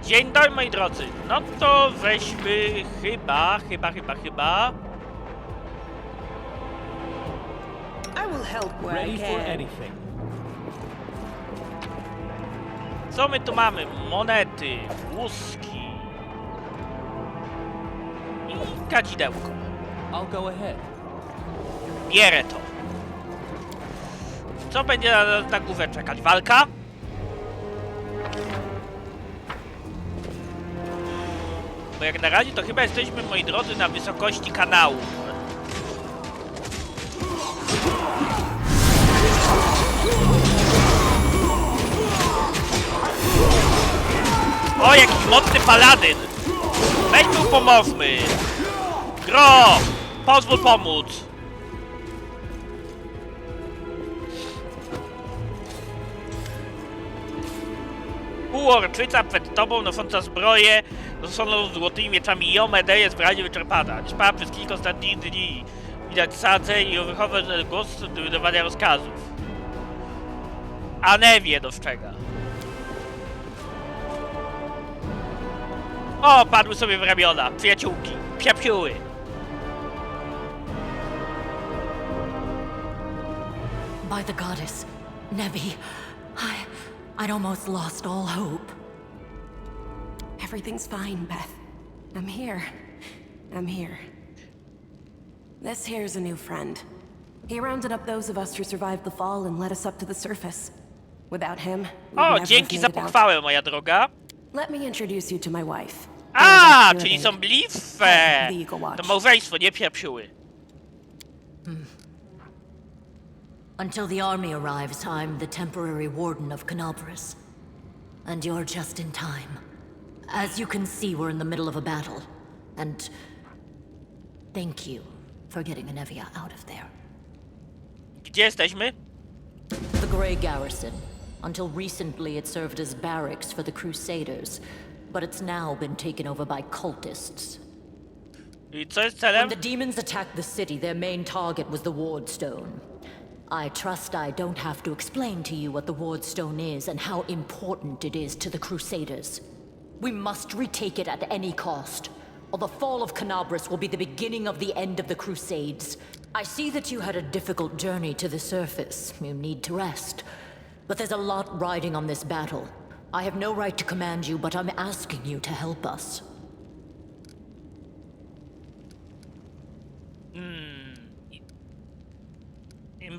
Dzień dobry, moi drodzy. No to weźmy chyba. I will help where I Ready for can. anything. Co my tu mamy? Monety, łuski i kadzidełko. I'll go ahead. Bierę to. Co będzie na głowę czekać? Walka? Bo jak na razie to chyba jesteśmy, moi drodzy, na wysokości kanału. O, jakiś mocny paladyn! Weź tu pomóżmy! Gro! Pozwól pomóc! Półorczyca przed tobą nosząca zbroję, noszoną złotymi mieczami i Omede jest w razie wyczerpana. Trwa przez kilka ostatnich dni. Widać sadzę i wychowy głos do wydawania rozkazów. A nie wie dostrzega. O, padły sobie w ramiona. Przyjaciółki. Psiapsiuły. By the goddess, Nevi, I'd almost lost all hope. Everything's fine, Beth. I'm here. This here's a new friend. He rounded up those of us who survived the fall and led us up to the surface. Without him, we'd O, never dzięki have za made it out. pochwałę, moja droga. Let me introduce you to my wife. A, Elizabeth czyli są Durden. bliwfe. The Eagle Watch. To małżeństwo, nie psiapsiuły. Until the army arrives, I'm the temporary warden of Canobras. And you're just in time. As you can see, we're in the middle of a battle. And thank you for getting Anevia out of there. Gdzie jesteśmy? The Grey Garrison. Until recently, it served as barracks for the Crusaders. But it's now been taken over by cultists. I co jest When celem? the demons attacked the city, their main target was the Wardstone. I trust I don't have to explain to you what the Wardstone is and how important it is to the Crusaders. We must retake it at any cost, or the fall of Canobras will be the beginning of the end of the Crusades. I see that you had a difficult journey to the surface. You need to rest. But there's a lot riding on this battle. I have no right to command you, but I'm asking you to help us.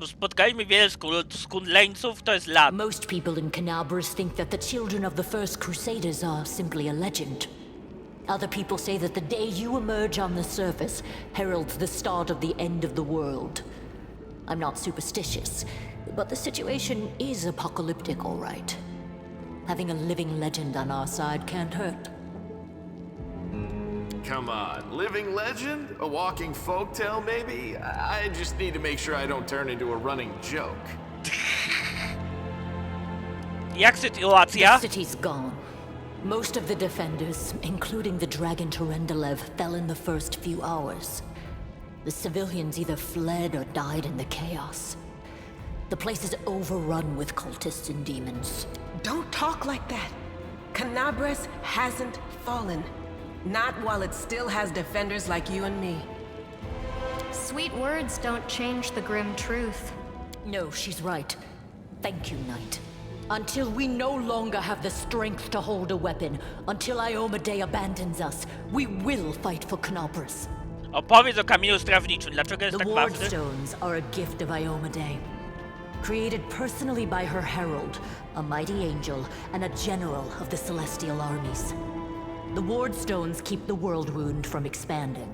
Spotkaliśmy wiele skundleńców, to jest lat. Most people in Canobras think that the children of the first Crusaders are simply a legend. Other people say that the day you emerge on the surface heralds the start of the end of the world. I'm not superstitious, but the situation is apocalyptic, all right. Having a living legend on our side can't hurt. Come on, living legend? A walking folktale, maybe? I just need to make sure I don't turn into a running joke. Jak sytuacja? The city's gone. Most of the defenders, including the dragon Terendelev, fell in the first few hours. The civilians either fled or died in the chaos. The place is overrun with cultists and demons. Don't talk like that. Canobras hasn't fallen. Not while it still has defenders like you and me. Sweet words don't change the grim truth. No, she's right. Thank you, Knight. Until we no longer have the strength to hold a weapon, until Iomedae abandons us, we will fight for Canobras. Opowiedz o kamieniu strawniczym. Dlaczego jest The tak ważny? Wardstones are a gift of Iomedae. Created personally by her herald, a mighty angel, and a general of the celestial armies. The Wardstones keep the world wound from expanding.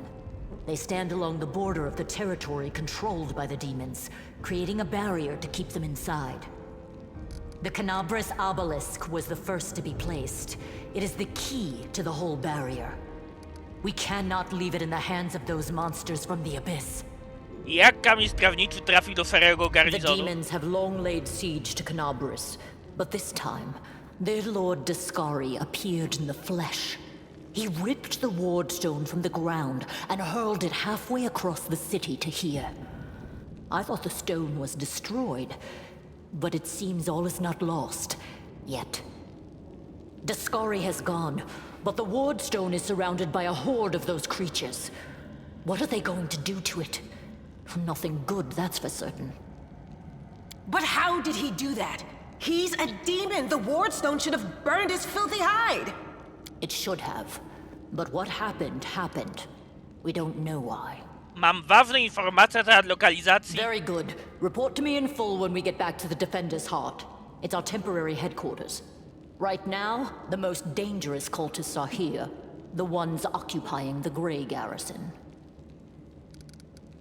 They stand along the border of the territory controlled by the demons, creating a barrier to keep them inside. The Canobras obelisk was the first to be placed. It is the key to the whole barrier. We cannot leave it in the hands of those monsters from the abyss. Jak kamień strawniczy trafił do Ferrego The garnizonu? demons have long laid siege to Canobras, but this time, their lord Dascari appeared in the flesh. He ripped the wardstone from the ground and hurled it halfway across the city to here. I thought the stone was destroyed, but it seems all is not lost, yet. Daskari has gone, but the Wardstone is surrounded by a horde of those creatures. What are they going to do to it? Nothing good, that's for certain. But how did he do that? He's a demon! The Wardstone should have burned his filthy hide! It should have. But what happened, happened. We don't know why. Mam ważne informacje na temat lokalizacji. Very good. Report to me in full when we get back to the Defender's Heart. It's our temporary headquarters. Right now, the most dangerous cultists are here. The ones occupying the Grey Garrison.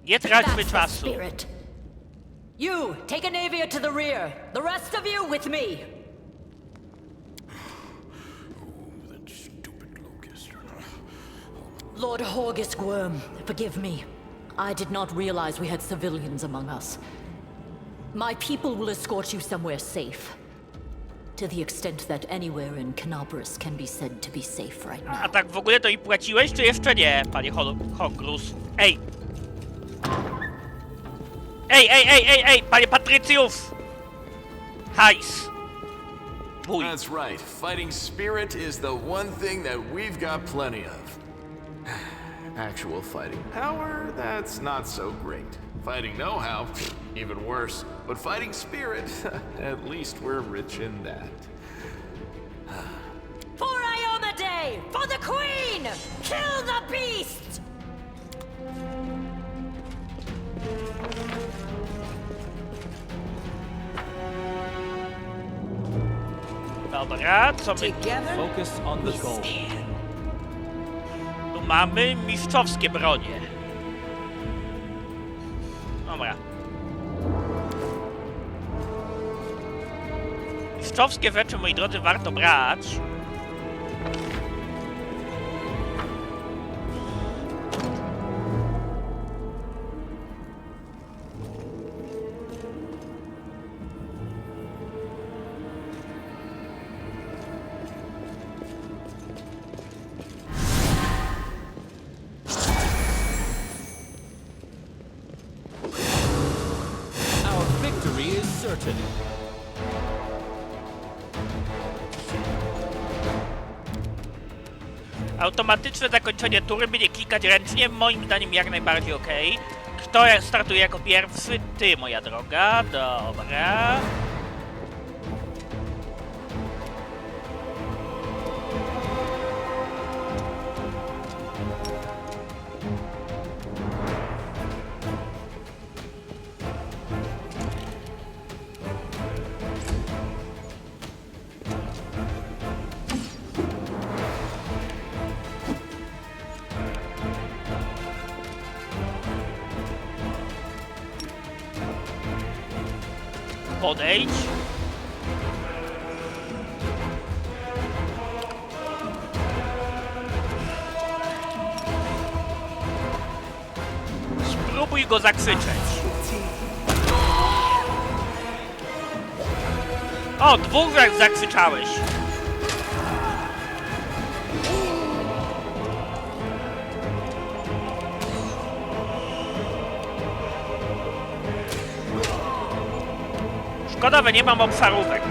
Nie traćmy That's the czasu. spirit. You, take Anavia to the rear. The rest of you with me. That stupid locust. Lord Horgisk Worm, forgive me. I did not realize we had civilians among us. My people will escort you somewhere safe. To the extent that anywhere in Canabras can be said to be safe right now. A tak w ogóle to i płaciłeś, czy jeszcze nie, panie Hogrus? Ej! Ej, panie Patrycjów! Hajs! Bój. That's right. Fighting spirit is the one thing that we've got plenty of. Actual fighting power, that's not so great. Fighting know-how, even worse. But fighting spirit, at least we're rich in that. For Ioma Day! For the Queen! Kill the beast! Dobra, co my Focus on the goal. tu mamy? Mistrzowskie bronie. Dobra. Mistrzowskie rzeczy, moi drodzy, warto brać. Our victory is certain. Automatyczne zakończenie tury, by nie klikać ręcznie, moim zdaniem jak najbardziej okej. Kto startuje jako pierwszy? Ty, moja droga. Dobra. Podejdź. Spróbuj go zakrzyczeć. O, dwóch jak zakrzyczałeś. Szkoda, że nie mam obszarówek.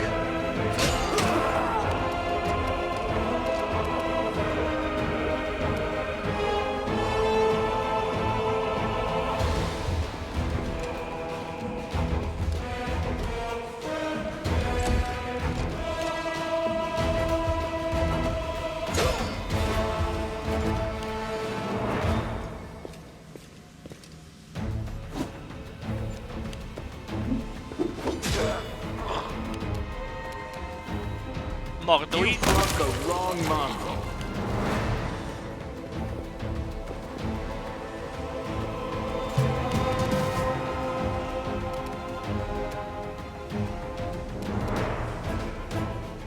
Morduj. You brought the wrong mongrel.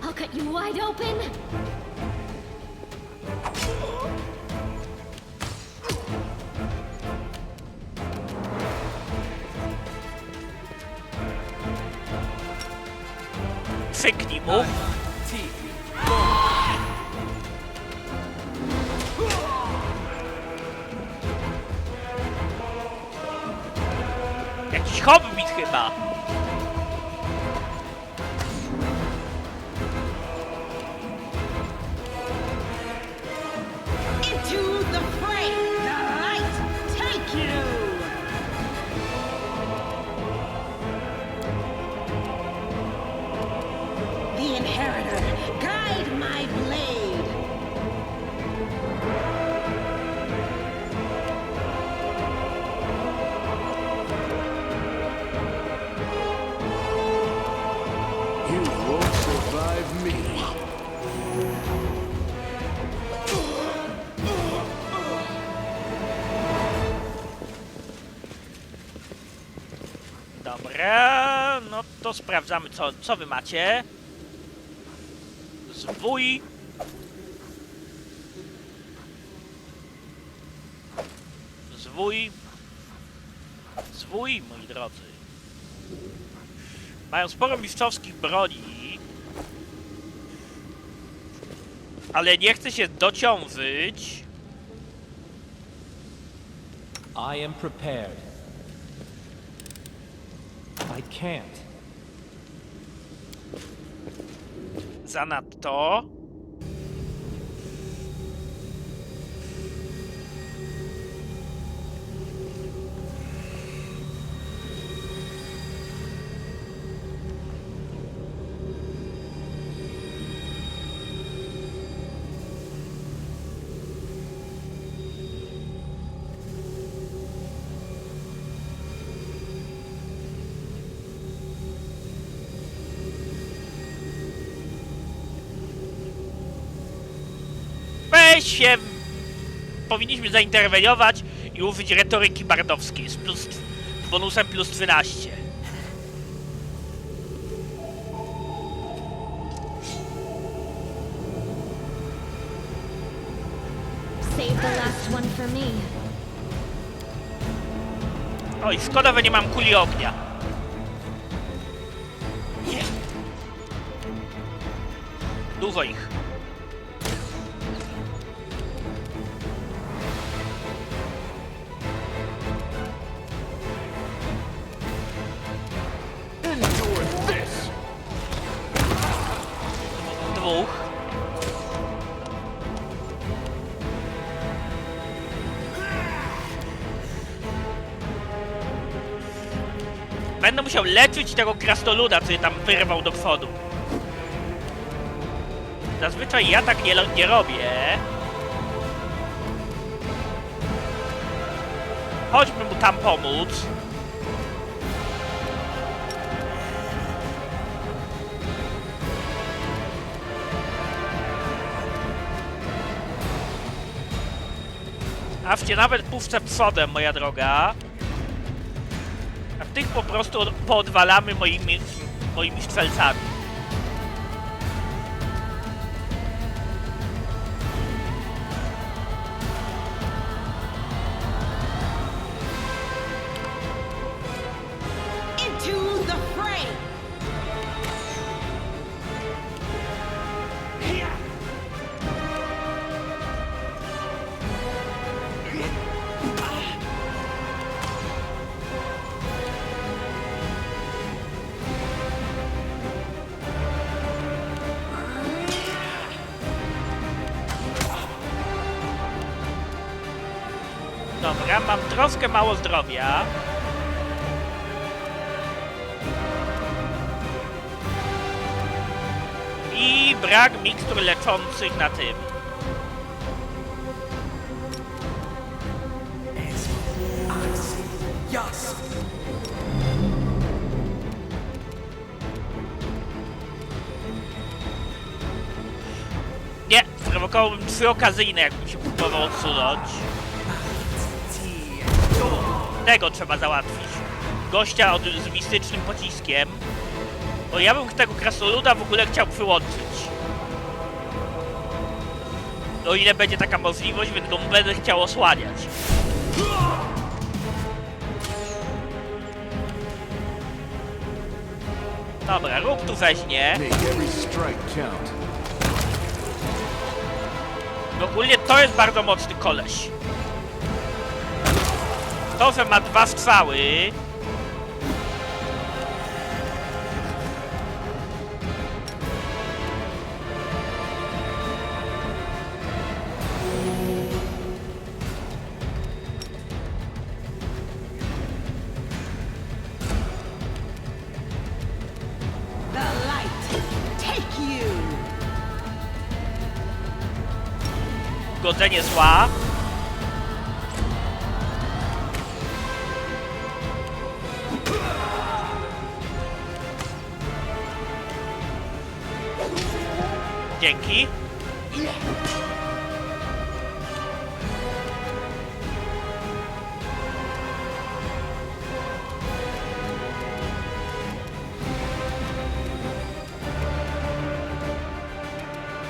I'll cut you wide open. Krzyknij mu. Jakiś hobbit chyba. Dobra, no to sprawdzamy, co wy macie. Zwój. Zwój, moi drodzy. Mają sporo mistrzowskich broni. Ale nie chcę się dociążyć. I am prepared. I can't. Zanadto. Weź się! Powinniśmy zainterweniować i użyć retoryki bardowskiej z bonusem plus 13. Save the last one for me. Oj, szkoda, że nie mam kuli ognia. Dużo ich. Dwóch. Będę musiał leczyć tego krasnoluda, co je tam wyrwał do przodu. Zazwyczaj ja tak nie robię. Chodźmy mu tam pomóc. Awcie nawet puszczę przodem, moja droga. A tych po prostu poodwalamy moimi strzelcami. Into the fray! Dobra, mam troszkę mało zdrowia. I brak mikstur leczących na tym. Nie, sprowokowałbym 3 okazyjne, jakbym się próbował odsunąć. Tego trzeba załatwić. Gościa z mistycznym pociskiem. Bo ja bym tego krasnoluda w ogóle chciał przyłączyć. O ile będzie taka możliwość, więc go będę chciał osłaniać. Dobra, rób tu weźmie. Ogólnie to jest bardzo mocny koleś. To, że ma 2 strzały. The light, take you! Godzenie zła. Dzięki.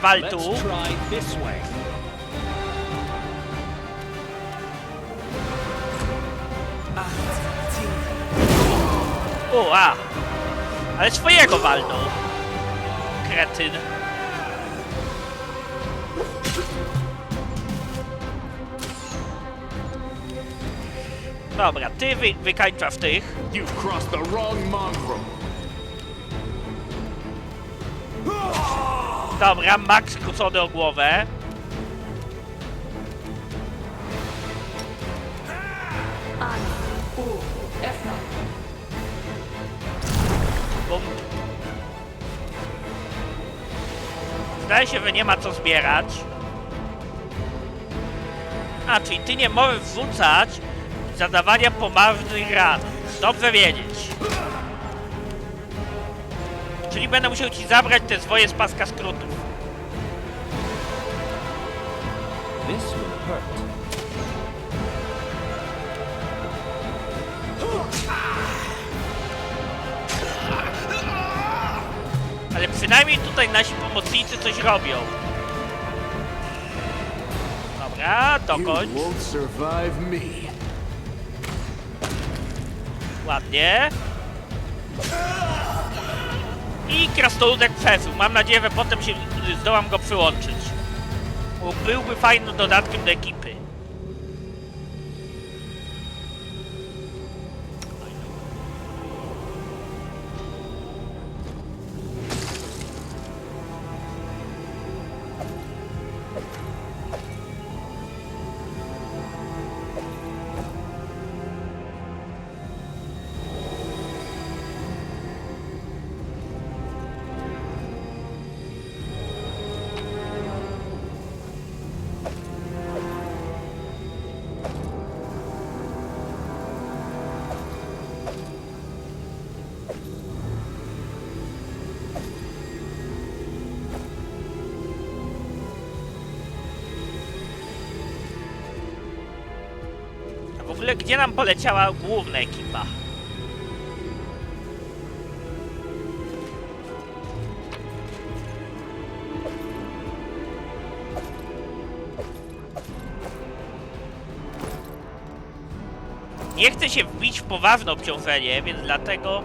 wal tu. Let's try this way. O, a! Ale swojego walnął. Kretyn. Dobra, ty wykańczasz tych. You've crossed the wrong mongrel. Dobra, Max skrócony o głowę. Bum. Zdaje się, że nie ma co zbierać. A, czyli ty nie możesz wrzucać zadawania poważnych ran. Dobrze wiedzieć. Czyli będę musiał ci zabrać te zwoje z paska skrótów. This will hurt. Ale przynajmniej tutaj nasi pomocnicy coś robią. Dobra, dokończ. You won't survive me. Ładnie. I krasnoludek przeżył. Mam nadzieję, że potem się zdołam go przyłączyć. Bo byłby fajnym dodatkiem do ekipy. W ogóle gdzie nam poleciała główna ekipa? Nie chcę się wbić w poważne obciążenie, więc dlatego...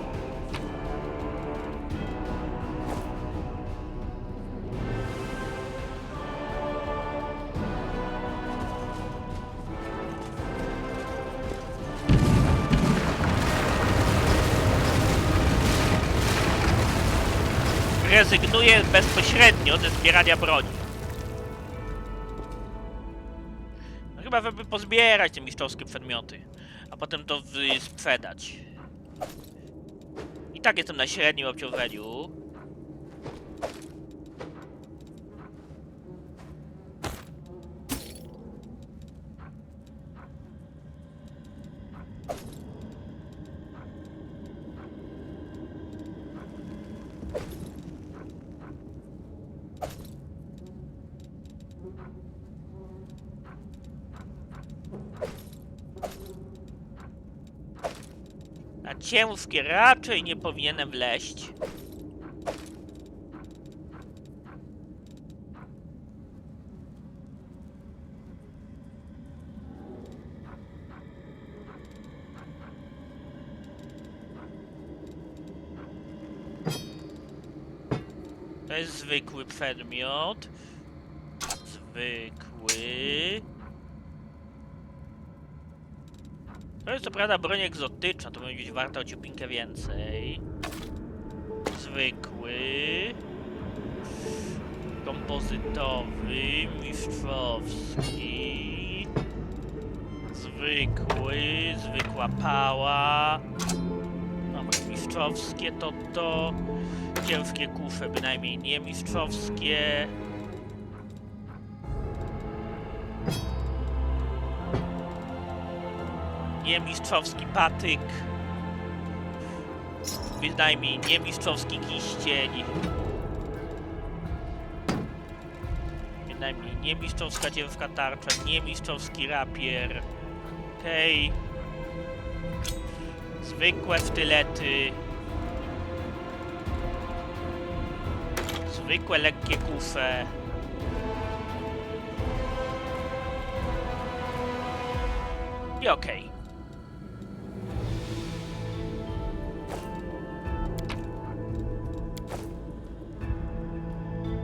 rezygnuję bezpośrednio ze zbierania broni. No chyba, żeby pozbierać te mistrzowskie przedmioty, a potem to sprzedać. I tak jestem na średnim obciążeniu. Na ciężkie raczej nie powinienem wleźć. To jest zwykły przedmiot. Zwykły. To jest co prawda broń egzotyczna, to będzie być warta o ciupinkę więcej. Zwykły. Kompozytowy, mistrzowski. Zwykły, zwykła pała. Dobra, mistrzowskie to. Ciężkie kusze, bynajmniej nie mistrzowskie. Nie mistrzowski patyk. Bynajmniej nie mistrzowski kiścień. Bynajmniej nie mistrzowska ciężka tarcza, nie mistrzowski rapier. Okej. Zwykłe sztylety. Zwykłe lekkie kusze. I okej.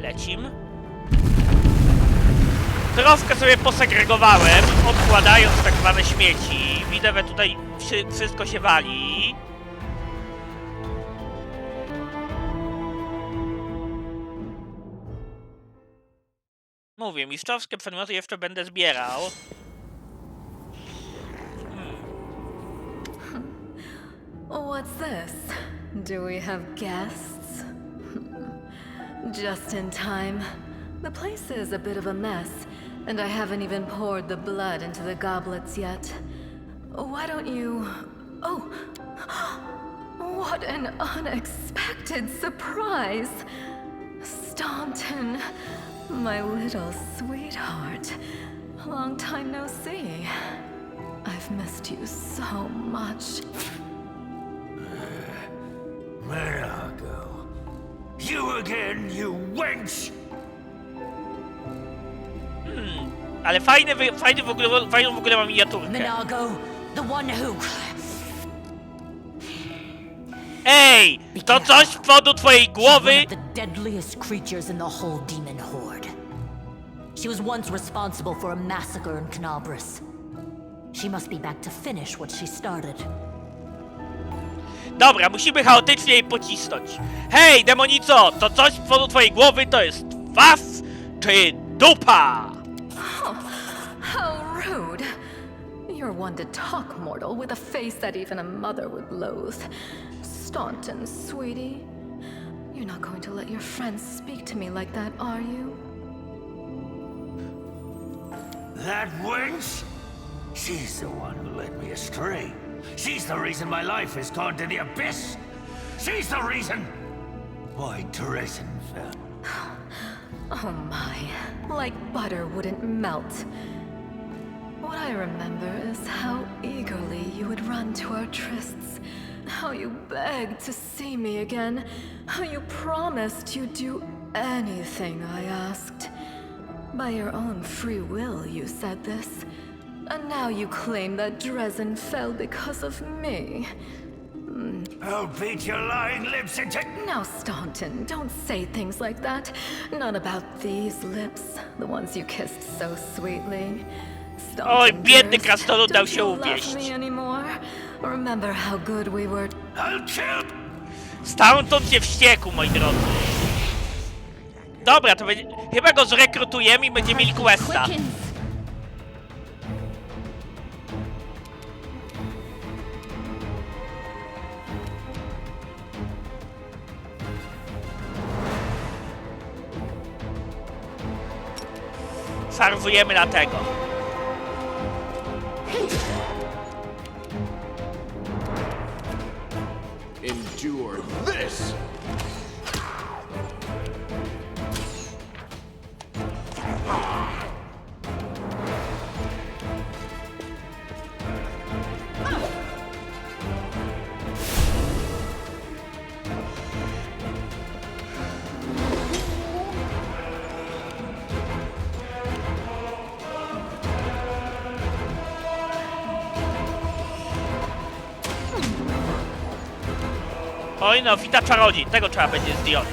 Lecim. Troszkę sobie posegregowałem, odkładając tak zwane śmieci. Widzę, że tutaj wszystko się wali. Mówię, mistrzowskie przedmioty jeszcze będę zbierał. What's this? Do we have guests? Just in time. The place is a bit of a mess, and I haven't even poured the blood into the goblets yet. Why don't you... Oh! What an unexpected surprise! Staunton, my little sweetheart. Long time no see. I've missed you so much. Where'd I go? You again, you wench! Ale fajną w ogóle mam miniaturkę. Minago, the one who... Ej! To coś w powodu twojej głowy? She's one of the deadliest creatures in the whole demon horde. She was once responsible for a massacre in Canabras. She must be back to finish what she started. Dobra, musimy chaotycznie jej pocisnąć. Hej, demonico! To coś w powodu twojej głowy to jest was czy dupa? How rude! You're one to talk, mortal, with a face that even a mother would loathe. Staunton, sweetie. You're not going to let your friends speak to me like that, are you? That wench? She's the one who led me astray. She's the reason my life has gone to the abyss. She's the reason why Dresden fell. Oh my, like butter wouldn't melt. What I remember is how eagerly you would run to our trysts, how you begged to see me again, how you promised you'd do anything I asked. By your own free will, you said this. And now you claim that Dresden fell because of me. I'll beat your lying lips into... Now, Staunton, don't say things like that. Not about these lips, the ones you kissed so sweetly. Oj, Staunton, biedny dearest, krasnolud dał don't się you love uwieść. me anymore? Remember how good we were. I'll kill... Stamtąd się wściekł, moi drodzy. Dobra, to będzie... Chyba go zrekrutujemy i będziemy mieli questa. Sarwujemy na tego. Endure this! Oj no, wita czarodziej, tego trzeba będzie zdjąć.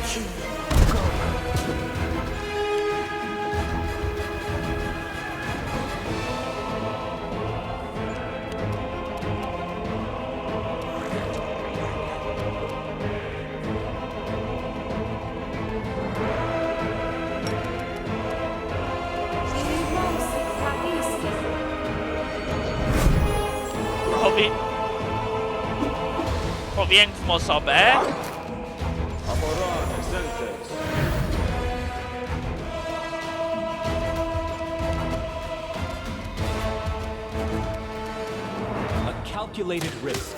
Powiększmy osobę. A calculated risk.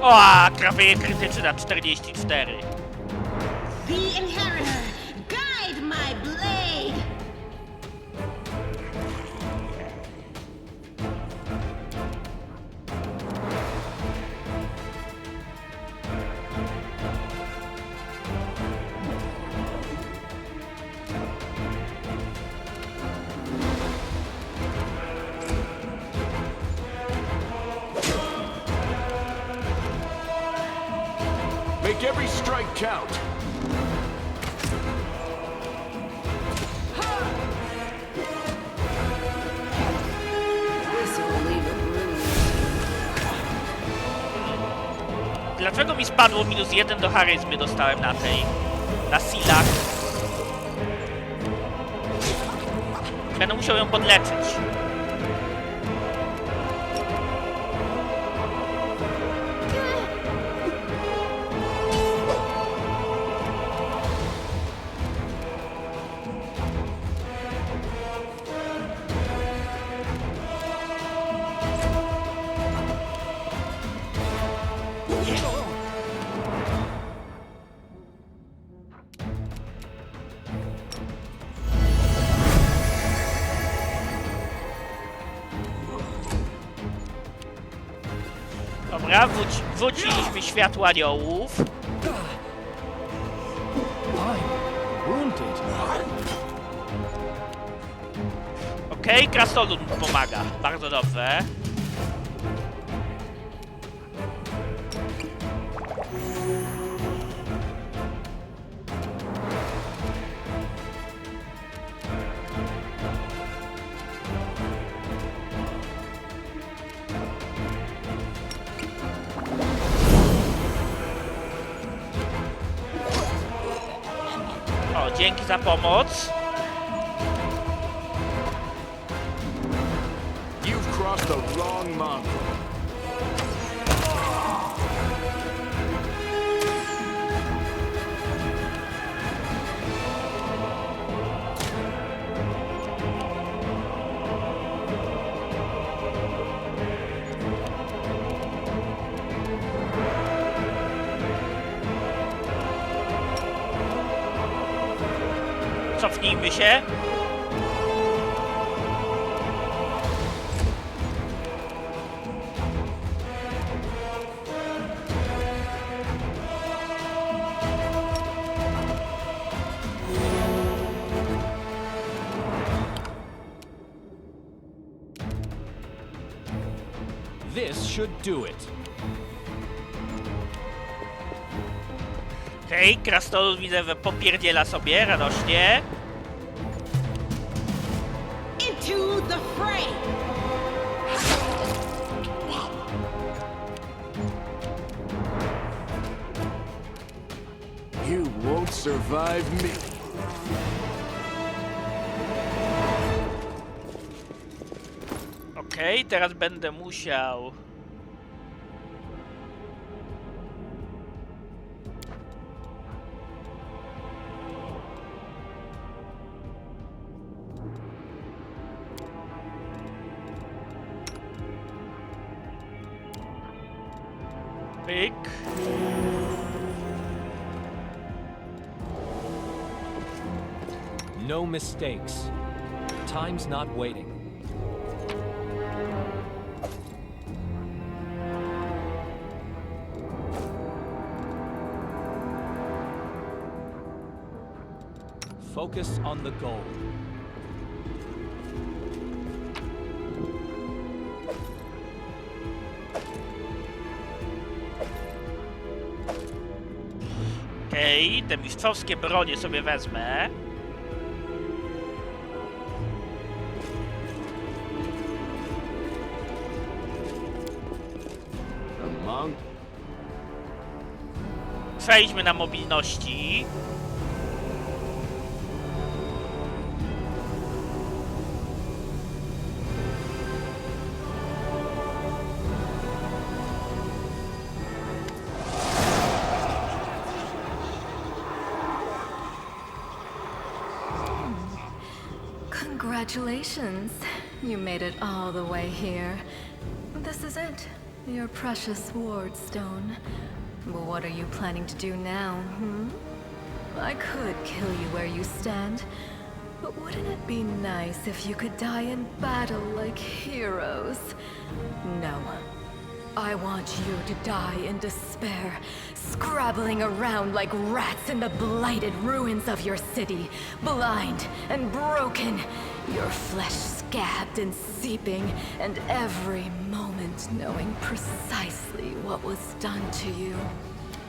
O, trafienie krytyczne na 44. The Inheritor, guide my blade! strike count. Dlaczego mi spadło -1 do charyzmy dostałem na tej? Na silach. Będę musiał ją podleczyć. Dobra, wróciliśmy światło aniołów. Okej, krasnolud pomaga. Bardzo dobrze. O, dzięki za pomoc. You've crossed the wrong mongrel. Cofnijmy się. This should do it. Okej, krasnolud widzę, że popierdziela sobie radośnie. Into the fray! You won't survive me. Okej, teraz będę musiał... Pyk. No mistakes. Time's not waiting. Focus on the goal. Okej, te mistrzowskie bronie sobie wezmę. Przejdźmy na mobilności. Congratulations. You made it all the way here. This is it. Your precious ward stone. But what are you planning to do now, I could kill you where you stand, but wouldn't it be nice if you could die in battle like heroes? No. I want you to die in despair, scrabbling around like rats in the blighted ruins of your city, blind and broken, your flesh scabbed and seeping, and every moment knowing precisely what was done to you.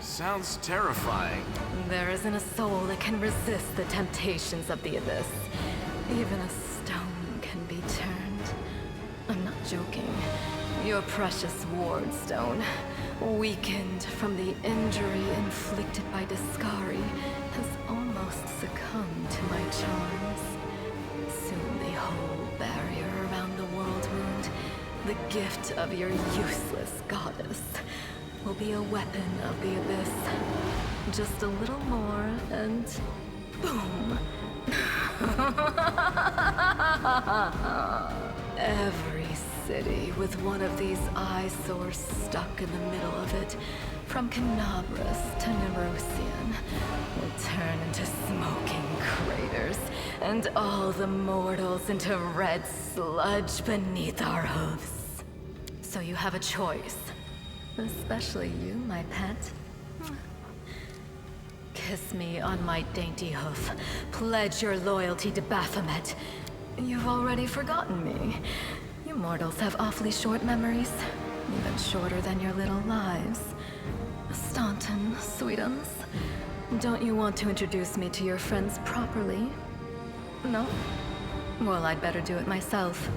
Sounds terrifying. There isn't a soul that can resist the temptations of the abyss. Even a stone can be turned. I'm not joking. Your precious ward stone, weakened from the injury inflicted by Discari, has almost succumbed to my charms. Soon the whole barrier around the world wound, the gift of your useless goddess, will be a weapon of the abyss. Just a little more and boom. Every city with one of these eyesores stuck in the middle of it, from Canabras to Nerosian, will turn into smoking craters, and all the mortals into red sludge beneath our hooves. So you have a choice. Especially you, my pet. Kiss me on my dainty hoof. Pledge your loyalty to Baphomet. You've already forgotten me. You mortals have awfully short memories. Even shorter than your little lives. Staunton, sweetums. Don't you want to introduce me to your friends properly? No? Well, I'd better do it myself.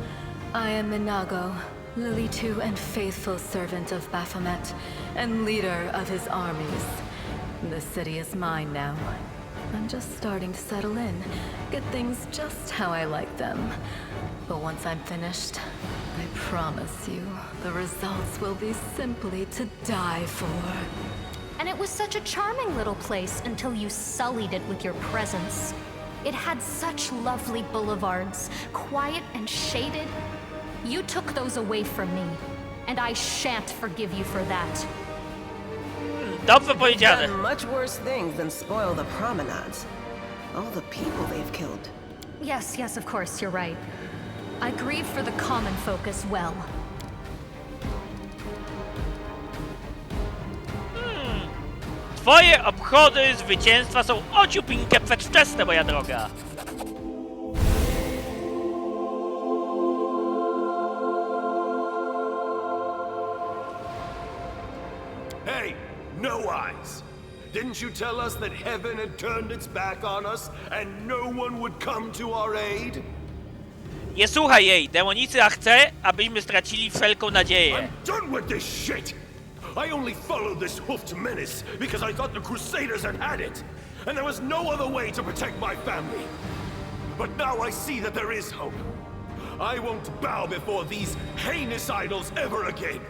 I am Minago, Lily II and faithful servant of Baphomet, and leader of his armies. The city is mine now. I'm just starting to settle in, get things just how I like them. But once I'm finished, I promise you, the results will be simply to die for. And it was such a charming little place until you sullied it with your presence. It had such lovely boulevards, quiet and shaded. You took those away from me, and I shan't forgive you for that. Dobrze powiedziane. Done much worse things than spoil the promenades. All the people they've killed. Yes, of course, you're right. I grieve for the common folk as well. Twoje obchody zwycięstwa są ociupinkę przedwczesne, moja droga. Hey, no eyes! Didn't you tell us that heaven had turned its back on us and no one would come to our aid? Nie słuchaj jej, demonicy, chce, abyśmy stracili wszelką nadzieję. I'm done with this shit! I only followed this hoofed menace because I thought the Crusaders had it, and there was no other way to protect my family. But now I see that there is hope. I won't bow before these heinous idols ever again.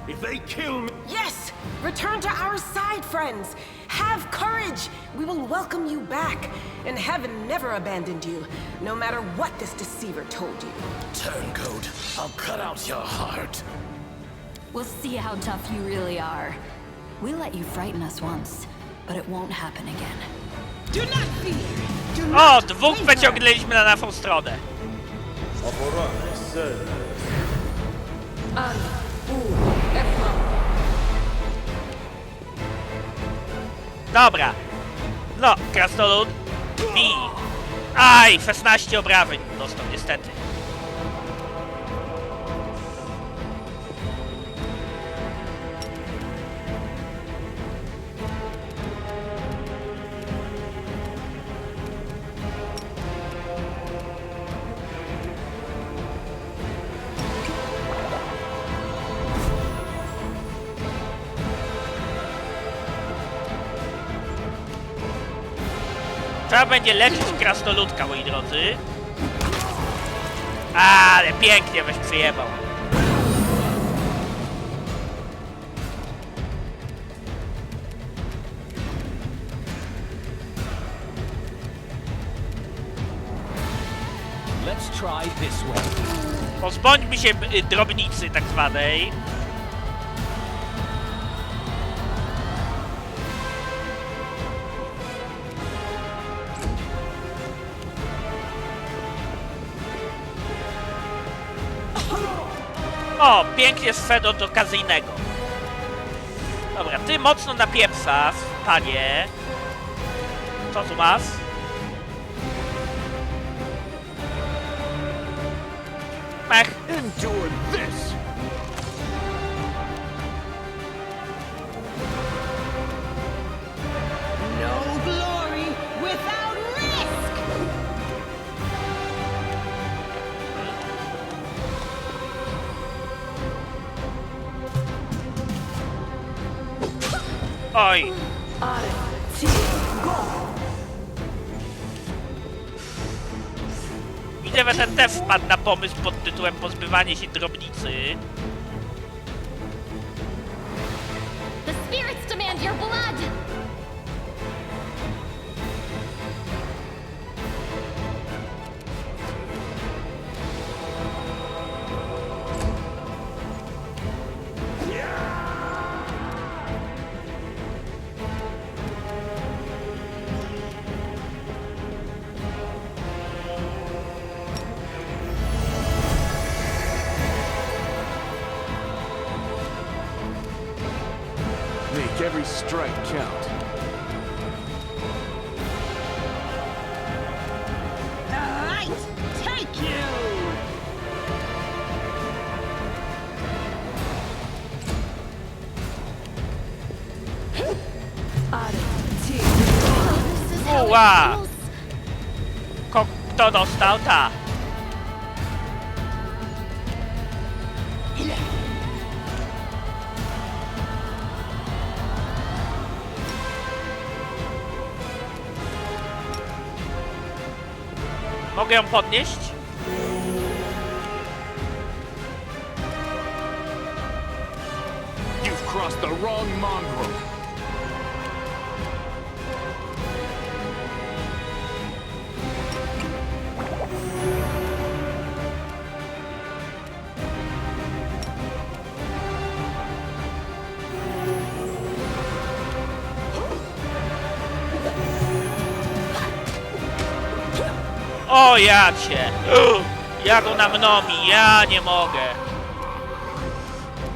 If they kill me... Yes! Return to our side, friends! Have courage! We will welcome you back. And heaven never abandoned you, no matter what this deceiver told you. Turncoat, I'll cut out your heart. We'll see how tough you really are. We let you frighten us once, but it won't happen again. Do not fear. Do O, not dwóch waver. wyciągnęliśmy na naszą stronę. Dobra. No, krasnolud. Bij. Aj, 16 obrażeń dostał, niestety. Trzeba będzie leczyć krasnoludka, moi drodzy. Ale pięknie weź przyjebał. Let's try this way. Pozbądźmy się drobnicy tak zwanej. O, pięknie z Fedon do okazyjnego. Dobra, ty mocno napieprzasz, panie. Co tu masz? Mech. Endure this! Oj! Widzę, że ten też wpadł na pomysł pod tytułem pozbywanie się drobnicy. The spirits demand your blood! Make every strike count. All right, take you! Uła! Kto dostał? Ta. Mogę ją podnieść? You've crossed the wrong mongrel. O ja cię! Jak ona mnomi, ja nie mogę.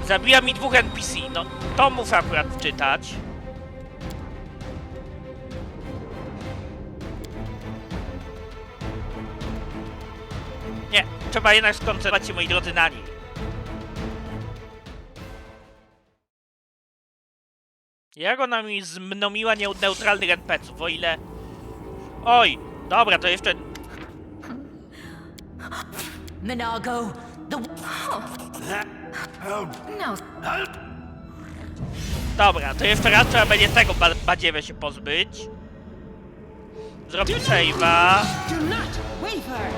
Zabija mi 2 NPC, no to muszę akurat wczytać. Nie, trzeba jednak skoncentrować się, moi drodzy, na niej. Jak ona mi zmnomiła neutralnych NPC-ów, o ile... Oj, dobra, to jeszcze... Minago, the... No. Dobra, to jeszcze raz trzeba będzie tego badziewie się pozbyć. Zrobię save'a. Do not waver!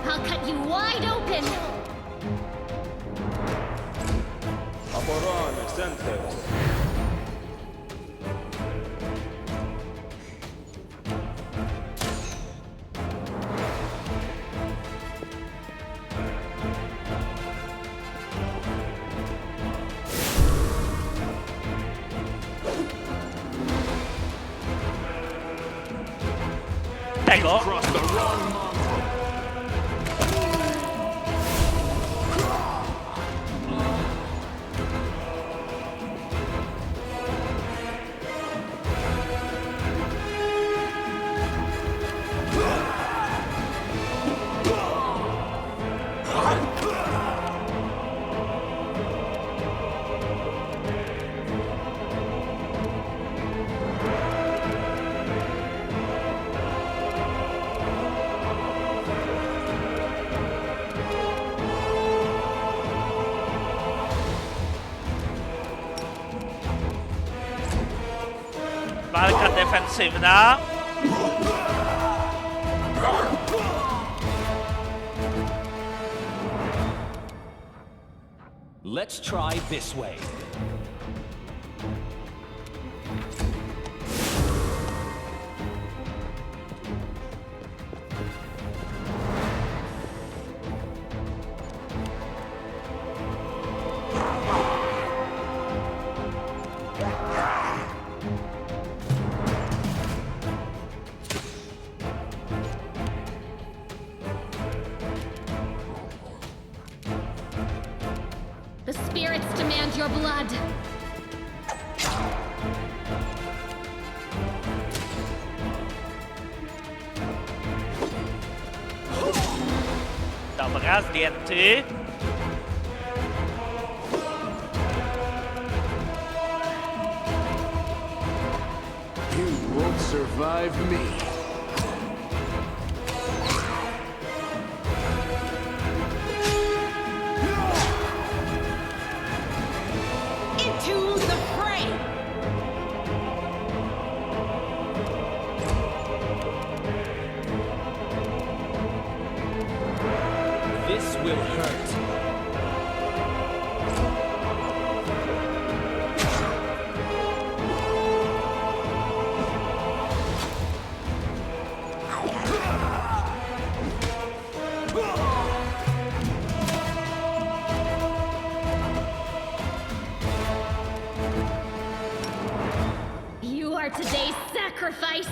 I'll cut you wide open! Tego. Crossed the wrong mongrel. Walka defensywna. Let's try this way. The spirits demand your blood! Dobra, zdjęty. Survive me. Into the fray! This will hurt. You are today's sacrifice!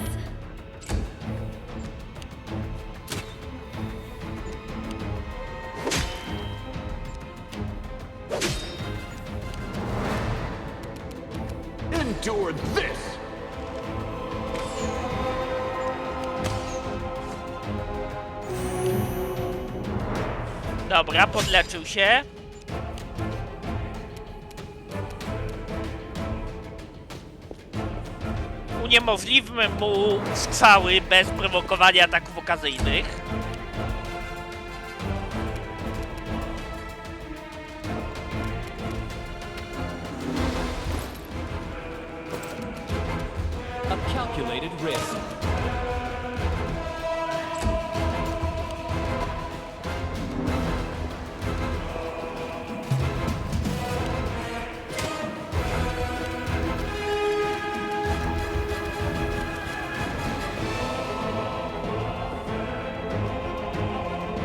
Endure this! Dobra, podleczył się. Uniemożliwmy mu strzały bez prowokowania ataków okazyjnych. A calculated risk.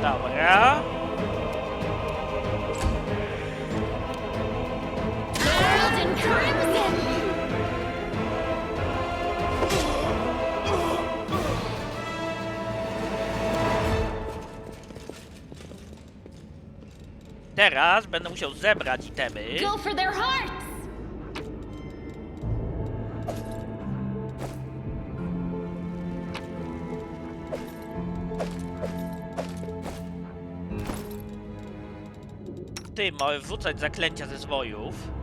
Dobra. World in crimson! Teraz będę musiał zebrać itemy. Go for their hearts! Ty, mamy wrzucać zaklęcia ze zwojów.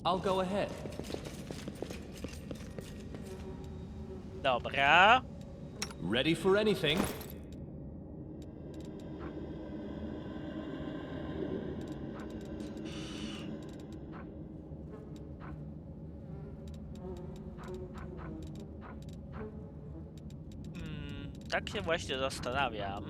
I'll go ahead. Dobra. Ready for anything. Tak się właśnie zastanawiam.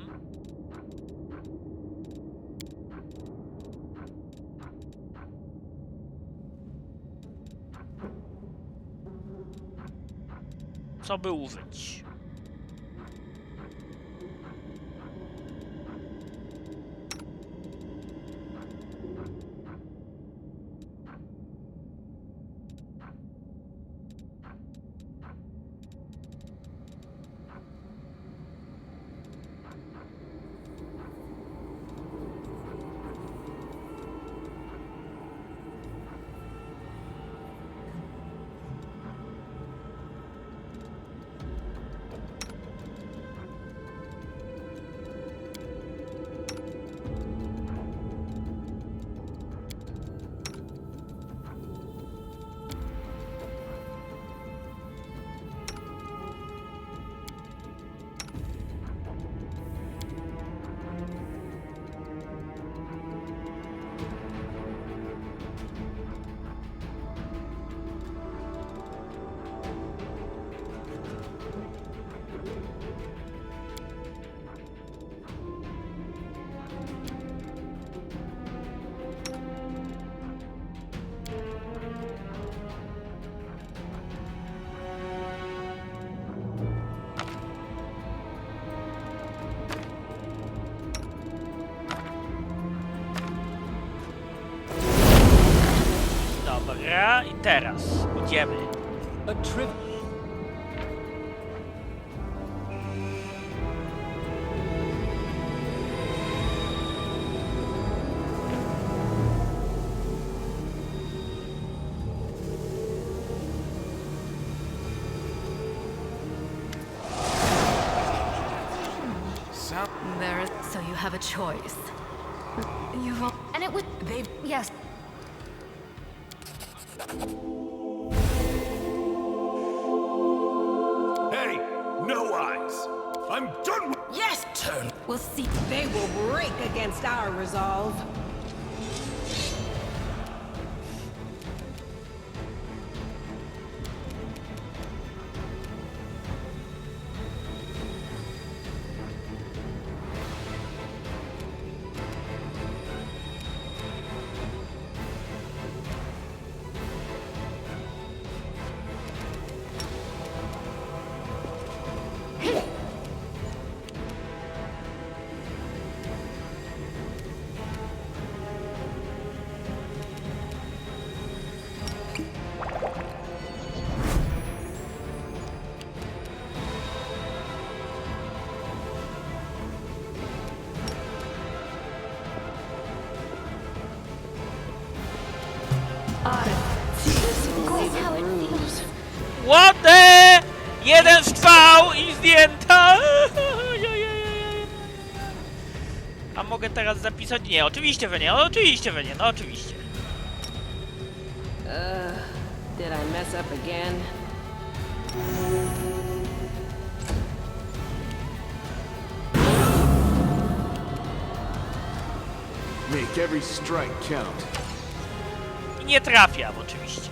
Co by użyć? Dobra, i teraz idziemy. A trip. So you have a choice. You've all... And it was... Yes. Hey, no eyes! I'm done with— Yes! Turn. We'll see. They will break against our resolve. What the? Jeden strzał i zdjęta! A mogę teraz zapisać? Nie, oczywiście, że nie, oczywiście, że nie, no oczywiście. Did I mess up again? Make every strike count. I nie trafiam, oczywiście.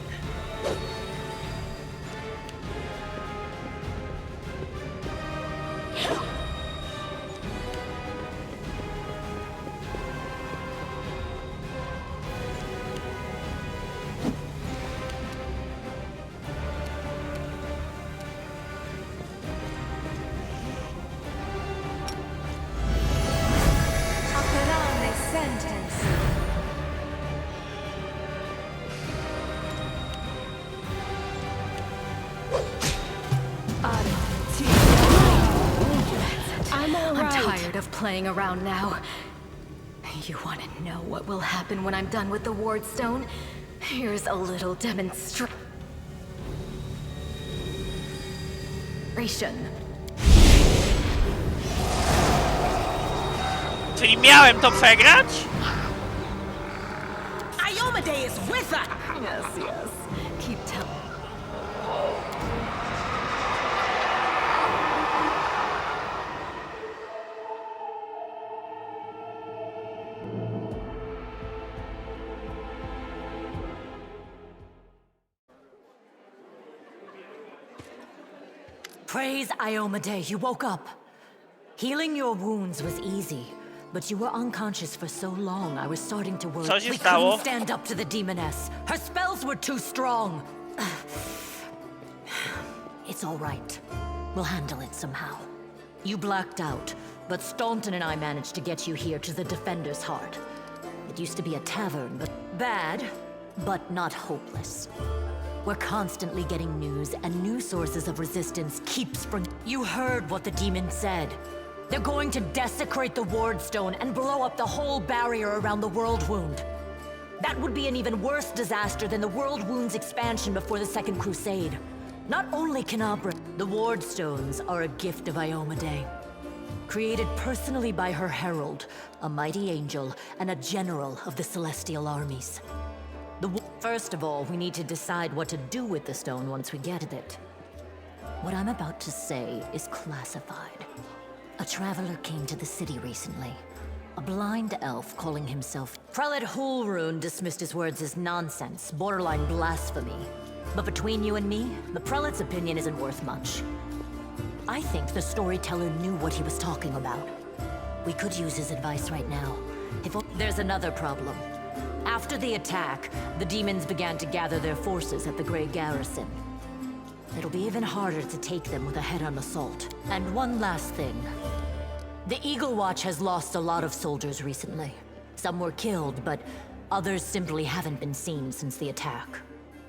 I'm tired of playing around now. You want to know what will happen when I'm done with the Wardstone? Here's a little demonstration. Czyli miałem to przegrać? Iomade is with us! Yes, yes. Keep telling. Praise Iomade, you woke up. Healing your wounds was easy, but you were unconscious for so long, I was starting to worry. Co się We stało? couldn't stand up to the demoness. Her spells were too strong. It's all right. We'll handle it somehow. You blacked out, but Staunton and I managed to get you here to the Defender's Heart. It used to be a tavern, but bad, but not hopeless. We're constantly getting news, and new sources of resistance keep springing. You heard what the demon said. They're going to desecrate the Wardstone and blow up the whole barrier around the World Wound. That would be an even worse disaster than the World Wound's expansion before the Second Crusade. Not only can the Wardstones are a gift of Iomade. Created personally by her herald, a mighty angel, and a general of the celestial armies. First of all, we need to decide what to do with the stone once we get it. What I'm about to say is classified. A traveler came to the city recently. A blind elf calling himself... Prelate Hulrune dismissed his words as nonsense, borderline blasphemy. But between you and me, the prelate's opinion isn't worth much. I think the storyteller knew what he was talking about. We could use his advice right now. There's another problem. After the attack, the demons began to gather their forces at the Grey Garrison. It'll be even harder to take them with a head-on assault. And one last thing. The Eagle Watch has lost a lot of soldiers recently. Some were killed, but Others simply haven't been seen since the attack.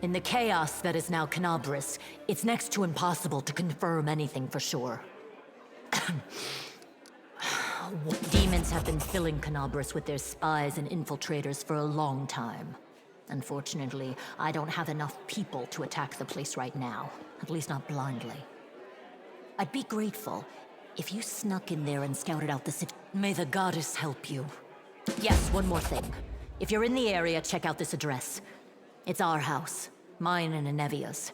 In the chaos that is now Canabris, it's next to impossible to confirm anything for sure. Demons have been filling Canabris with their spies and infiltrators for a long time. Unfortunately, I don't have enough people to attack the place right now, at least not blindly. I'd be grateful if you snuck in there and scouted out the city. May the goddess help you. Yes, one more thing. If you're in the area, check out this address. It's our house. Mine and Inevia's.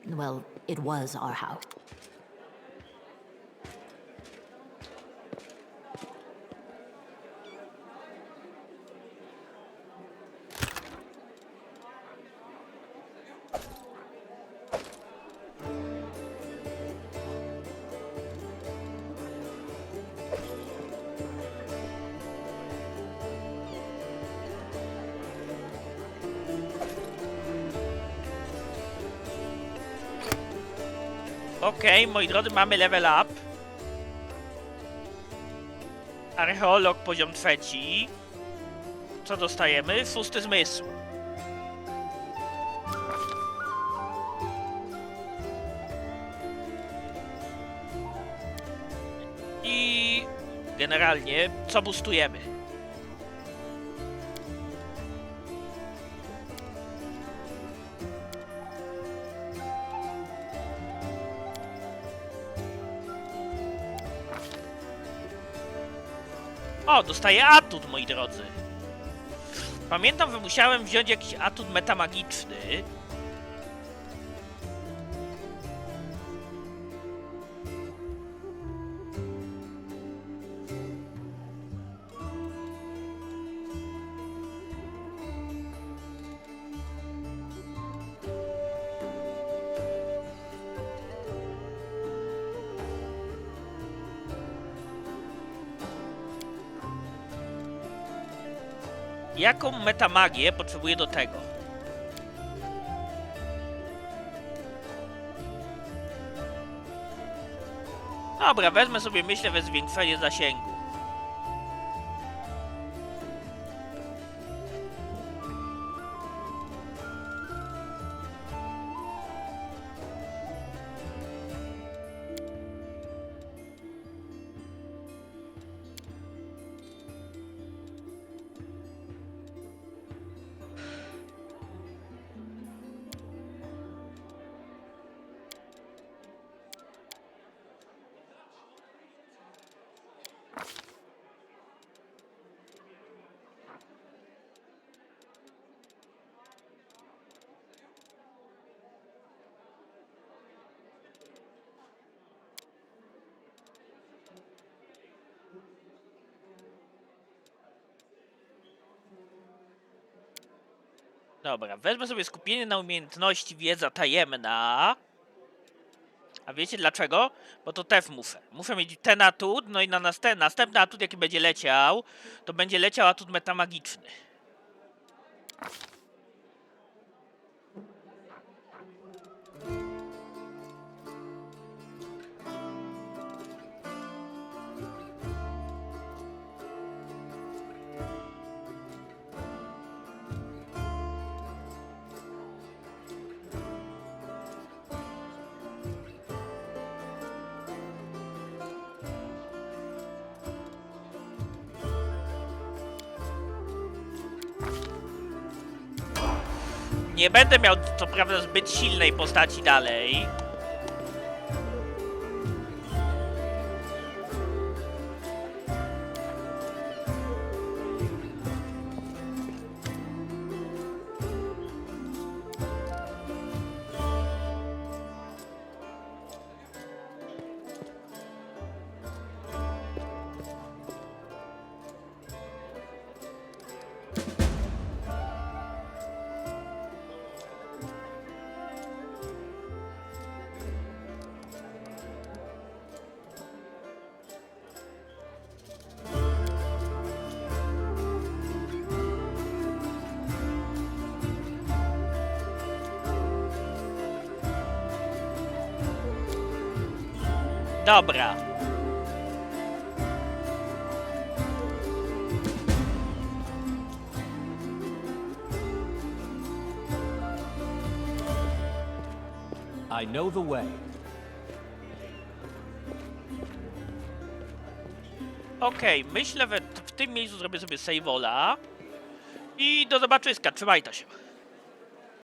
Well, it was our house. Okej, moi drodzy, mamy level up. Archeolog poziom 3. Co dostajemy? 6 zmysł. I generalnie co boostujemy? O, dostaję atut, moi drodzy. Pamiętam, że musiałem wziąć jakiś atut metamagiczny. Jaką metamagię potrzebuję do tego? Dobra, wezmę sobie, myślę, we zwiększenie zasięgu. Dobra, wezmę sobie skupienie na umiejętności wiedza tajemna. A wiecie dlaczego? Bo to też muszę. Muszę mieć ten atut, no i na następny atut, jaki będzie leciał, to będzie leciał atut metamagiczny. Nie będę miał, co prawda, zbyt silnej postaci dalej. Dobra. I know the way. Okej, myślę, że w tym miejscu zrobię sobie saveola. I do zobaczyska, trzymajcie się.